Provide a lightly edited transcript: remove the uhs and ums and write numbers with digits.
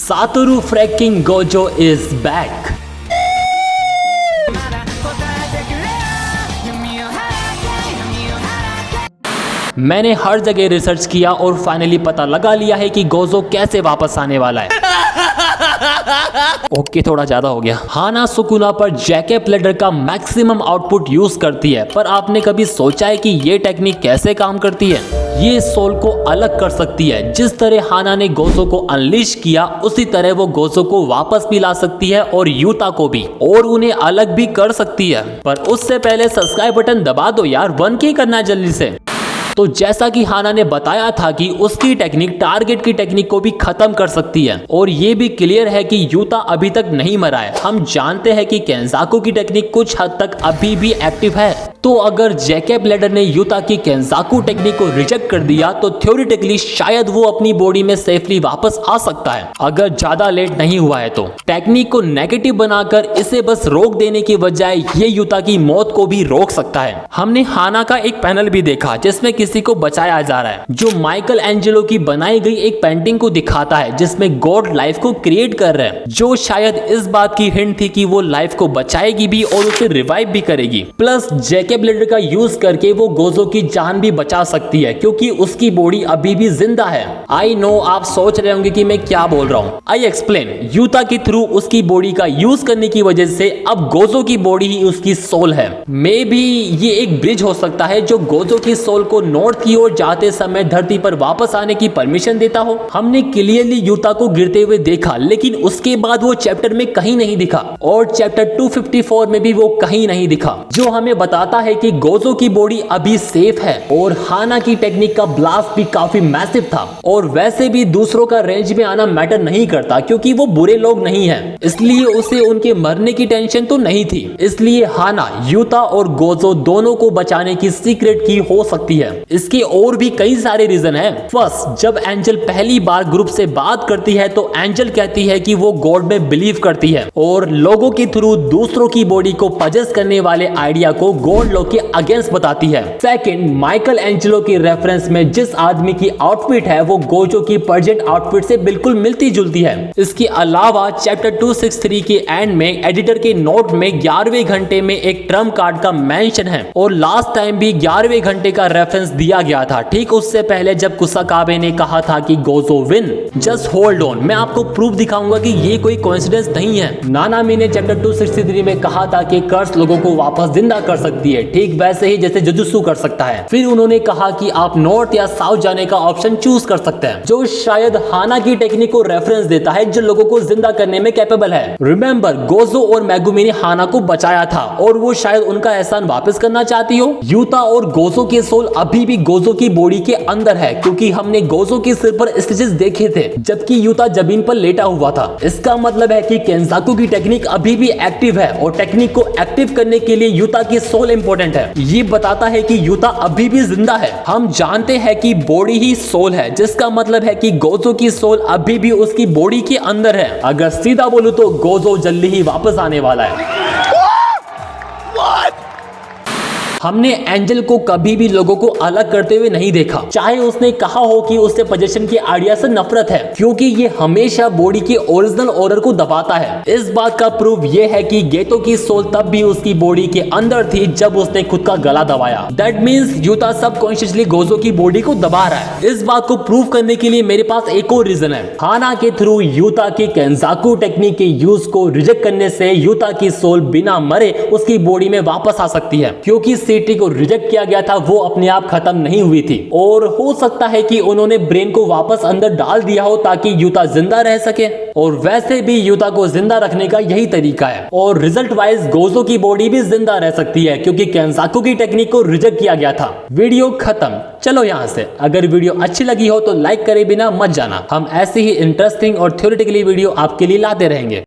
Satoru freaking Gojo is back. मैंने हर जगह research किया और फाइनली पता लगा लिया है कि गोजो कैसे वापस आने वाला है। ओके थोड़ा ज्यादा हो गया। हाना सुकुना पर जैकेप लेडर का मैक्सिमम आउटपुट यूज करती है, पर आपने कभी सोचा है कि ये टेक्निक कैसे काम करती है? ये सोल को अलग कर सकती है। जिस तरह हाना ने गोजो को अनलीश किया, उसी तरह वो गोजो को वापस भी ला सकती है और यूता को भी, और उन्हें अलग भी कर सकती है। पर उससे पहले सब्सक्राइब बटन दबा दो यार, 1K करना है जल्दी से। तो जैसा कि हाना ने बताया था कि उसकी टेक्निक टारगेट की टेक्निक को भी खत्म कर सकती है, और ये भी क्लियर है कि यूता अभी तक नहीं मरा है। हम जानते हैं कि केंजाकू की टेक्निक कुछ हद तक अभी भी एक्टिव है। तो अगर जैकेप लेडर ने यूता की केंजाकू टेक्निक को रिजेक्ट कर दिया तो थ्योरेटिकली शायद वो अपनी बॉडी में सेफली वापस आ सकता है, अगर ज्यादा लेट नहीं हुआ है तो। टेक्निक को नेगेटिव बनाकर इसे बस रोक देने की बजाय ये यूता की मौत को भी रोक सकता है। हमने हाना का एक पैनल भी देखा जिसमें किसी को बचाया जा रहा है, जो माइकल एंजेलो की बनाई गई एक पेंटिंग को दिखाता है जिसमें गॉड लाइफ को क्रिएट कर रहे हैं, जो शायद इस बात की हिंट थी कि वो लाइफ को बचाएगी भी और उसे रिवाइव भी करेगी। प्लस जैकेप लेडर का यूज करके वो गोजो की जान भी बचा सकती है, क्योंकि उसकी बॉडी अभी भी जिंदा है। आई नो आप सोच रहे होंगे कि मैं क्या बोल रहा हूँ। I explain. यूता के थ्रू उसकी बॉडी का यूज करने की वजह से अब गोजो की बॉडी ही उसकी सोल है। मे बी ये एक ब्रिज हो सकता है जो गोजो की सोल को नॉर्थ की ओर जाते समय धरती पर वापस आने की परमिशन देता हो। हमने क्लियरली यूता को गिरते हुए देखा, लेकिन उसके बाद वो चैप्टर में कहीं नहीं दिखा, और चैप्टर 254 में भी वो कहीं नहीं दिखा, जो हमें बताता है कि गोजो की बॉडी अभी सेफ है। और हाना की टेक्निक का ब्लास्ट भी काफी मैसिव था, और वैसे भी दूसरों का रेंज में आना मैटर नहीं करता, क्योंकि वो बुरे लोग नहीं हैं, इसलिए उसे उनके मरने की टेंशन तो नहीं थी। इसलिए हाना यूता और गोजो दोनों को बचाने की सीक्रेट की हो सकती है। इसके और भी कई सारे रीजन हैं। फर्स्ट, जब एंजल पहली बार ग्रुप से बात करती है तो एंजल कहती है कि वो गॉड में बिलीव करती है और लोगों के थ्रू दूसरों की बॉडी को पजेस करने वाले आइडिया को गॉड लोग के अगेंस्ट बताती है। सेकंड, माइकल एंजेलो की रेफरेंस में जिस आदमी की आउटफिट है वो गोजो की प्रेजेंट आउटफिट से बिल्कुल मिलती जुलती है। इसके अलावा चैप्टर 263 के एंड में एडिटर के नोट में 11वें घंटे में एक ट्रम्प कार्ड का मेंशन है, और लास्ट टाइम भी 11वें घंटे का रेफरेंस दिया गया था, ठीक उससे पहले जब कुसाकाबे ने कहा था कि Gojo win. Just hold on, मैं आपको प्रूफ दिखाऊंगा कि ये कोई कोइंसिडेंस नहीं है। नानामी ने चैप्टर 263 में कहा था कि कर्स लोगों को वापस जिंदा कर सकती है, ठीक वैसे ही जैसे जुजुत्सु कर सकता है। फिर उन्होंने कहा कि आप नॉर्थ या साउथ जाने का ऑप्शन चूज कर सकते हैं, जो शायद हाना की टेक्निक को रेफरेंस देता है, जो लोगों को जिंदा करने में कैपेबल है। रिमेंबर, गोजो और मेगुमी ने हाना को बचाया था, और वो शायद उनका एहसान वापस करना चाहती हो। यूता और गोजो के सोल अभी भी गोजो की बॉडी के अंदर है, क्योंकि हमने गोजो के सिर पर स्टिचेस देखे थे जबकि यूता जमीन पर लेटा हुआ था। इसका मतलब है कि केंजाकू की टेक्निक अभी भी एक्टिव है, और टेक्निक को एक्टिव करने के लिए यूता की सोल इंपॉर्टेंट है। ये बताता है कि यूता अभी भी जिंदा है। हम जानते हैं कि बॉडी ही सोल है, जिसका मतलब है कि गोजो की सोल अभी भी उसकी बॉडी के अंदर है। अगर सीधा बोलूं तो गोजो जल्दी ही वापस आने वाला है। हमने एंजल को कभी भी लोगों को अलग करते हुए नहीं देखा, चाहे उसने कहा हो कि उससे पोजीशन की आइडिया से नफरत है, क्योंकि ये हमेशा बॉडी के ओरिजिनल ऑर्डर को दबाता है। इस बात का प्रूफ ये है कि गेतो की सोल तब भी उसकी बॉडी के अंदर थी जब उसने खुद का गला दबाया। That means Utah subconsciously Gojo की बॉडी को दबा रहा है। इस बात को प्रूव करने के लिए मेरे पास एक और रीजन है। हाना के थ्रू यूता की केंजाकू टेक्निक के यूज को रिजेक्ट करने से यूता की सोल बिना मरे उसकी बॉडी में वापस आ सकती है, क्योंकि सीटी को रिजेक्ट किया गया था, वो अपने आप खत्म नहीं हुई थी। और हो सकता है कि उन्होंने ब्रेन को वापस अंदर डाल दिया हो ताकि यूता जिंदा रह सके, और वैसे भी यूता को जिंदा रखने का यही तरीका है। और रिजल्ट वाइज गोजो की बॉडी भी जिंदा रह सकती है, क्योंकि केंजाकू की टेक्निक को रिजेक्ट किया गया था। वीडियो खत्म। चलो यहां से, अगर वीडियो अच्छी लगी हो तो लाइक करे बिना मत जाना। हम ऐसे ही इंटरेस्टिंग और थ्योरेटिकली वीडियो आपके लिए लाते रहेंगे।